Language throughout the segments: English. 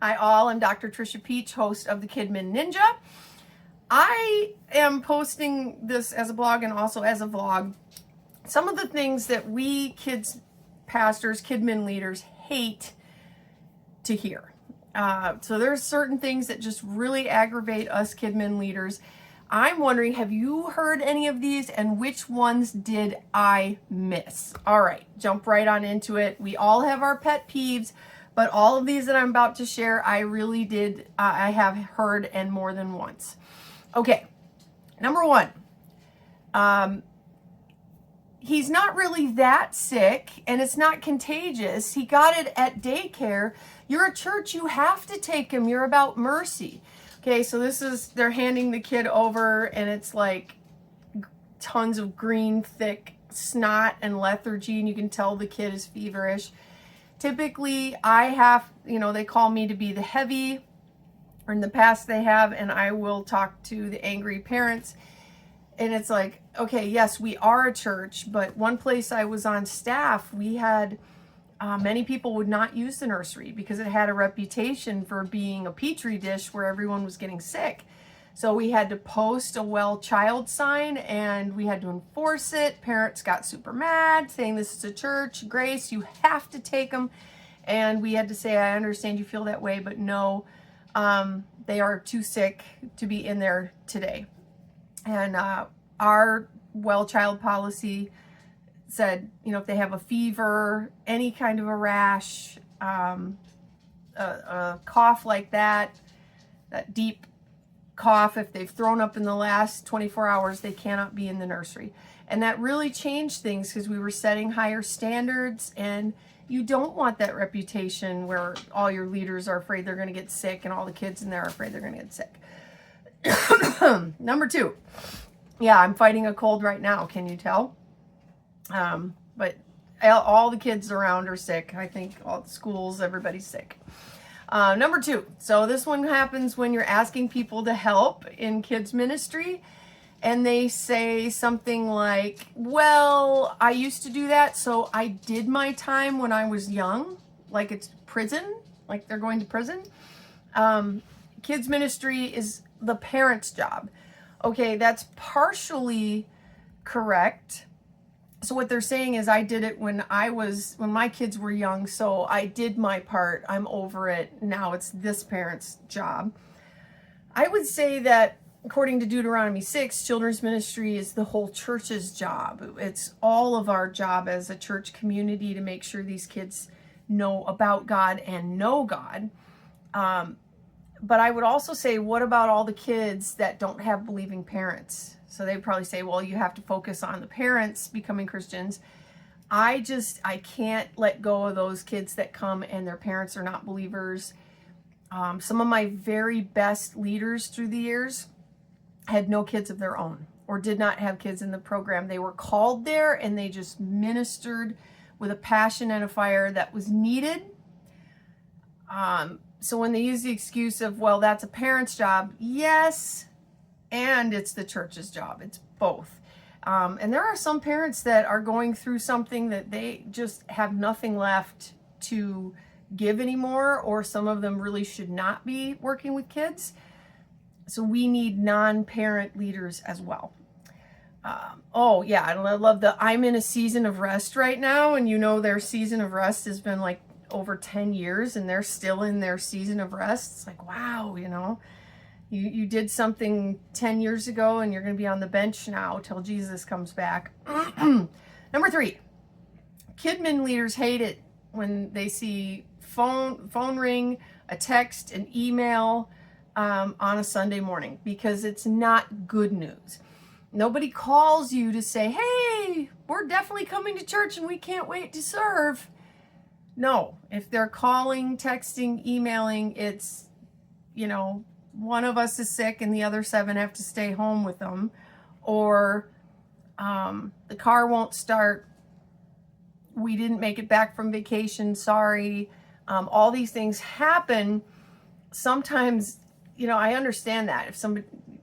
Hi all, I'm Dr. Trisha Peach, host of the Kidmin Ninja. I am posting this as a blog and also as a vlog. Some of the things that we kids pastors, Kidmin leaders hate to hear. So there's certain things that just really aggravate us Kidmin leaders. I'm wondering, have you heard any of these and which ones did I miss? All right, jump right on into it. We all have our pet peeves, but all of these that I'm about to share, I really did, I have heard and more than once. Okay, number one, he's not really that sick and it's not contagious. He got it at daycare. You're a church, you have to take him. You're about mercy. Okay, so this is, they're handing the kid over and it's like tons of green, thick snot and lethargy, and you can tell the kid is feverish. Typically, I have, they call me to be the heavy, or in the past they have, and I will talk to the angry parents. And it's like, okay, yes, we are a church, but one place I was on staff, we had many people would not use the nursery because it had a reputation for being a petri dish where everyone was getting sick. So we had to post a well child sign and we had to enforce it. Parents got super mad saying this is a church, Grace, you have to take them. And we had to say, I understand you feel that way, but no, they are too sick to be in there today. And our well child policy said, if they have a fever, any kind of a rash, a cough like that deep cough, if they've thrown up in the last 24 hours, they cannot be in the nursery. And that really changed things because we were setting higher standards, and you don't want that reputation where all your leaders are afraid they're going to get sick and all the kids in there are afraid they're going to get sick. Number two. Yeah, I'm fighting a cold right now. Can you tell? But all the kids around are sick. I think all the schools, everybody's sick. Number two. So this one happens when you're asking people to help in kids ministry and they say something like, well, I used to do that. So I did my time when I was young, like it's prison, like they're going to prison. Kids ministry is the parent's job. Okay, that's partially correct. So what they're saying is I did it when my kids were young, so I did my part. I'm over it. Now it's this parent's job. I would say that according to Deuteronomy 6, children's ministry is the whole church's job. It's all of our job as a church community to make sure these kids know about God and know God. But I would also say, what about all the kids that don't have believing parents? So they'd probably say, well, you have to focus on the parents becoming Christians. I can't let go of those kids that come and their parents are not believers. Some of my very best leaders through the years had no kids of their own or did not have kids in the program. They were called there and they just ministered with a passion and a fire that was needed. So when they use the excuse of, well, that's a parent's job, yes, and it's the church's job. It's both. And there are some parents that are going through something that they just have nothing left to give anymore, or some of them really should not be working with kids. So we need non-parent leaders as well. Oh yeah, I love I'm in a season of rest right now, and their season of rest has been like over 10 years and they're still in their season of rest. It's like, wow, you did something 10 years ago and you're going to be on the bench now till Jesus comes back. Number three, Kidmin leaders hate it when they see phone ring, a text, an email on a Sunday morning, because it's not good news. Nobody calls you to say, hey, we're definitely coming to church and we can't wait to serve. No, if they're calling, texting, emailing, it's, one of us is sick and the other 7 have to stay home with them, or the car won't start, we didn't make it back from vacation, sorry. All these things happen. Sometimes, I understand that if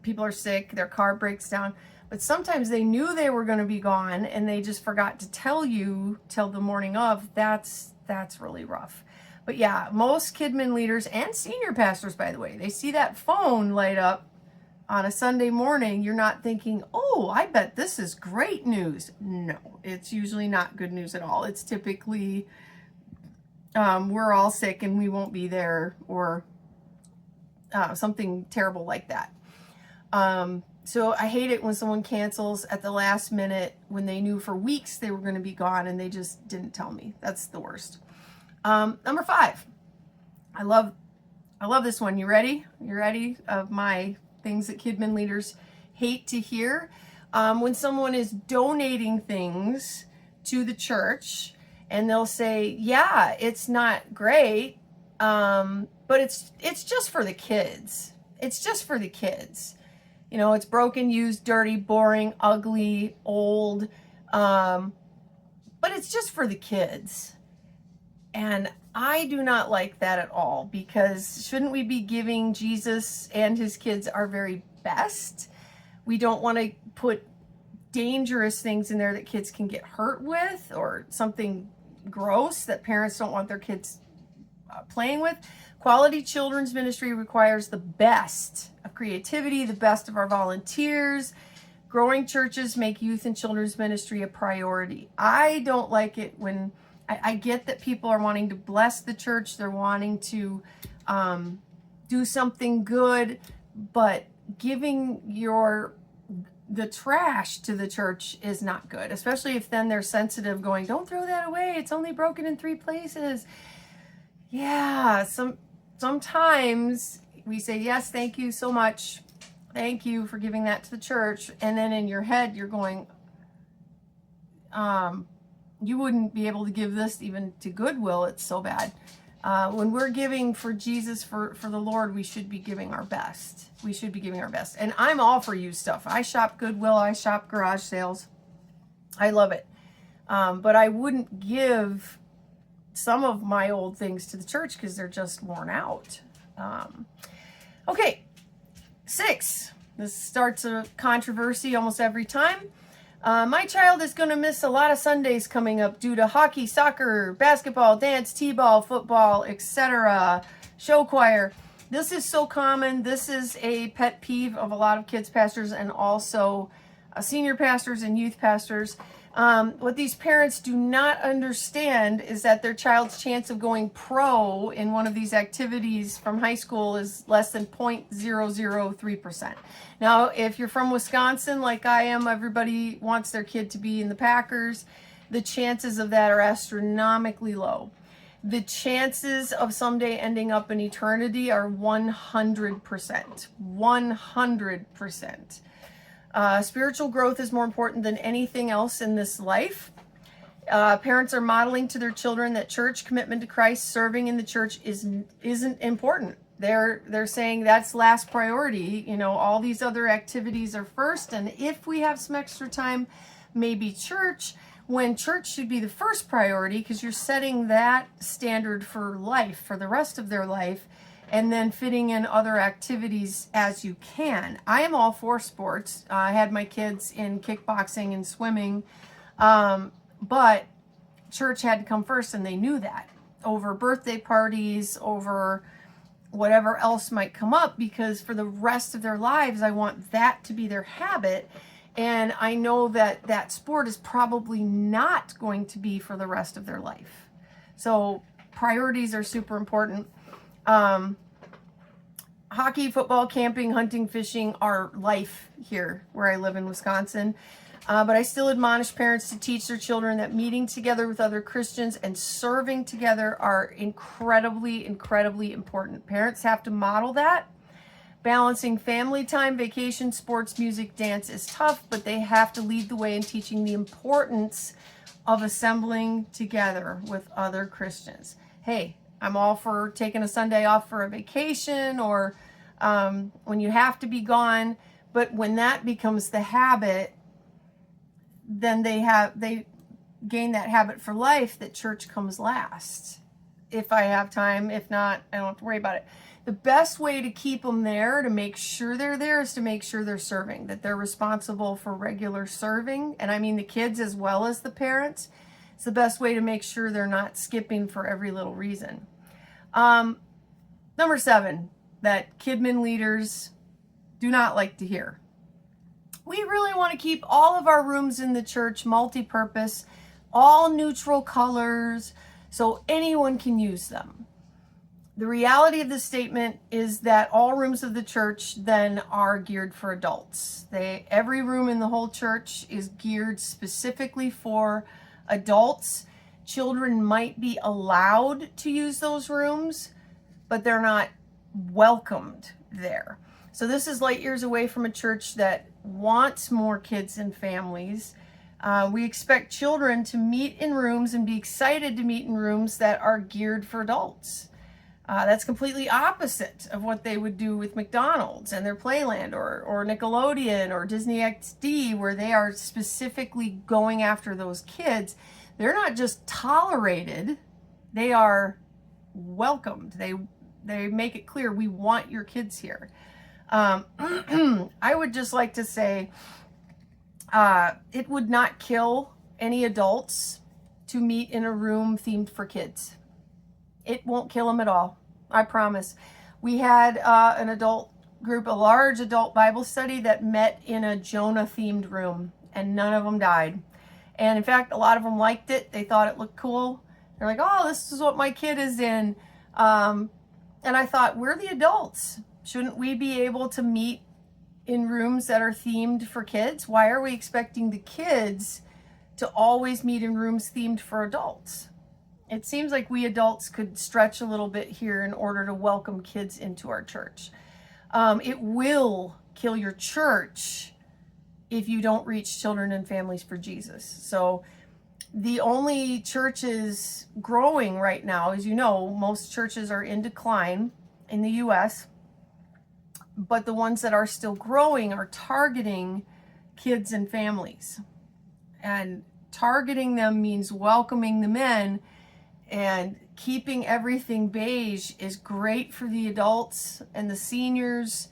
people are sick, their car breaks down, but sometimes they knew they were going to be gone and they just forgot to tell you till the morning of. That's really rough. But yeah, most Kidmin leaders and senior pastors, by the way, they see that phone light up on a Sunday morning. You're not thinking, oh, I bet this is great news. No, it's usually not good news at all. It's typically we're all sick and we won't be there, or something terrible like that. So I hate it when someone cancels at the last minute when they knew for weeks they were going to be gone and they just didn't tell me. That's the worst. Number 5. I love this one. You ready? You ready? Of my things that Kidmin leaders hate to hear. When someone is donating things to the church and they'll say, yeah, it's not great, but it's just for the kids. It's just for the kids. You know, it's broken, used, dirty, boring, ugly, old, but it's just for the kids. And I do not like that at all, because shouldn't we be giving Jesus and his kids our very best? We don't want to put dangerous things in there that kids can get hurt with, or something gross that parents don't want their kids playing with. Quality children's ministry requires the best of creativity, the best of our volunteers. Growing churches make youth and children's ministry a priority. I don't like it when I get that people are wanting to bless the church. They're wanting to do something good, but giving the trash to the church is not good, especially if then they're sensitive, going, don't throw that away. It's only broken in 3 places. Yeah, sometimes we say, yes, thank you so much. Thank you for giving that to the church. And then in your head, you're going, you wouldn't be able to give this even to Goodwill. It's so bad. When we're giving for Jesus, for the Lord, we should be giving our best. We should be giving our best. And I'm all for used stuff. I shop Goodwill. I shop garage sales. I love it. But I wouldn't give some of my old things to the church because they're just worn out. Okay, 6. This starts a controversy almost every time. My child is going to miss a lot of Sundays coming up due to hockey, soccer, basketball, dance, t-ball, football, etc. Show choir. This is so common. This is a pet peeve of a lot of kids pastors, and also senior pastors and youth pastors. What these parents do not understand is that their child's chance of going pro in one of these activities from high school is less than 0.003%. Now, if you're from Wisconsin, like I am, everybody wants their kid to be in the Packers. The chances of that are astronomically low. The chances of someday ending up in eternity are 100%. 100%. Spiritual growth is more important than anything else in this life. Parents are modeling to their children that church commitment to Christ, serving in the church isn't important. They're saying that's last priority. You know, all these other activities are first, and if we have some extra time, maybe church, when church should be the first priority, because you're setting that standard for life, for the rest of their life, and then fitting in other activities as you can. I am all for sports. I had my kids in kickboxing and swimming, but church had to come first, and they knew that, over birthday parties, over whatever else might come up, because for the rest of their lives, I want that to be their habit. And I know that that sport is probably not going to be for the rest of their life. So priorities are super important. Hockey, football, camping, hunting, fishing are life here where I live in Wisconsin. But I still admonish parents to teach their children that meeting together with other Christians and serving together are incredibly, incredibly important. Parents have to model that. Balancing family time, vacation, sports, music, dance is tough, but they have to lead the way in teaching the importance of assembling together with other Christians. Hey, I'm all for taking a Sunday off for a vacation, or when you have to be gone, but when that becomes the habit, then they gain that habit for life, that church comes last. If I have time, if not, I don't have to worry about it. The best way to keep them there, to make sure they're there, is to make sure they're serving, that they're responsible for regular serving. And I mean the kids as well as the parents. It's the best way to make sure they're not skipping for every little reason. Number 7, that kidmin leaders do not like to hear. We really want to keep all of our rooms in the church multi-purpose, all neutral colors, so anyone can use them. The reality of the statement is that all rooms of the church then are geared for adults. Every room in the whole church is geared specifically for adults. Children might be allowed to use those rooms, but they're not welcomed there. So this is light years away from a church that wants more kids and families. We expect children to meet in rooms and be excited to meet in rooms that are geared for adults. That's completely opposite of what they would do with McDonald's and their Playland or Nickelodeon or Disney XD, where they are specifically going after those kids. They're not just tolerated, they are welcomed. They make it clear, we want your kids here. I would just like to say, it would not kill any adults to meet in a room themed for kids. It won't kill them at all, I promise. We had an adult group, a large adult Bible study that met in a Jonah themed room, and none of them died. And in fact, a lot of them liked it. They thought it looked cool. They're like, oh, this is what my kid is in. And I thought, we're the adults. Shouldn't we be able to meet in rooms that are themed for kids? Why are we expecting the kids to always meet in rooms themed for adults? It seems like we adults could stretch a little bit here in order to welcome kids into our church. It will kill your church if you don't reach children and families for Jesus. So the only churches growing right now, as you know, most churches are in decline in the U.S., but the ones that are still growing are targeting kids and families. And targeting them means welcoming them in, and keeping everything beige is great for the adults and the seniors.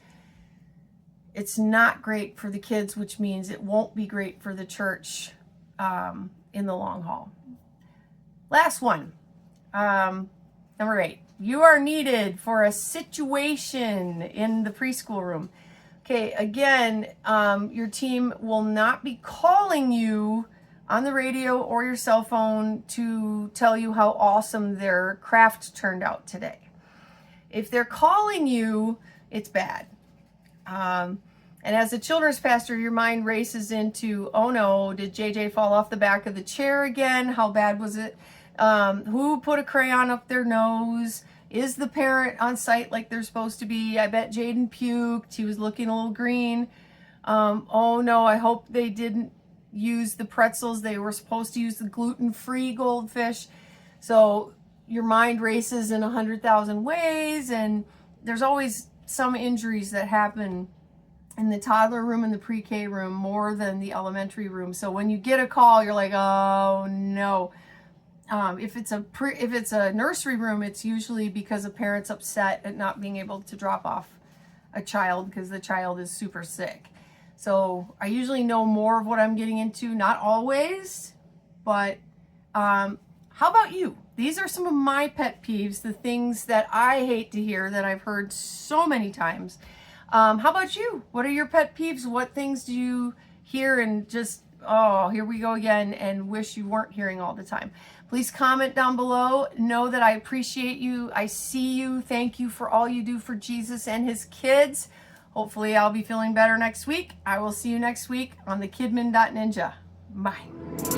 It's not great for the kids, which means it won't be great for the church in the long haul. Last one, number 8. You are needed for a situation in the preschool room. Okay, again, your team will not be calling you on the radio or your cell phone to tell you how awesome their craft turned out today. If they're calling you, it's bad. And as a children's pastor, your mind races into, oh no, did JJ fall off the back of the chair again? How bad was it? Who put a crayon up their nose? Is the parent on site like they're supposed to be? I bet Jaden puked. He was looking a little green. Oh no, I hope they didn't use the pretzels. They were supposed to use the gluten-free goldfish. So your mind races in 100,000 ways, and there's always some injuries that happen in the toddler room and the pre-K room more than the elementary room. So when you get a call, you're like, oh no. If it's a nursery room, it's usually because a parent's upset at not being able to drop off a child because the child is super sick. So I usually know more of what I'm getting into, not always, but how about you? These are some of my pet peeves, the things that I hate to hear that I've heard so many times. How about you? What are your pet peeves? What things do you hear and just, oh, here we go again, and wish you weren't hearing all the time? Please comment down below. Know that I appreciate you. I see you. Thank you for all you do for Jesus and his kids. Hopefully I'll be feeling better next week. I will see you next week on the Kidmin.Ninja. Bye.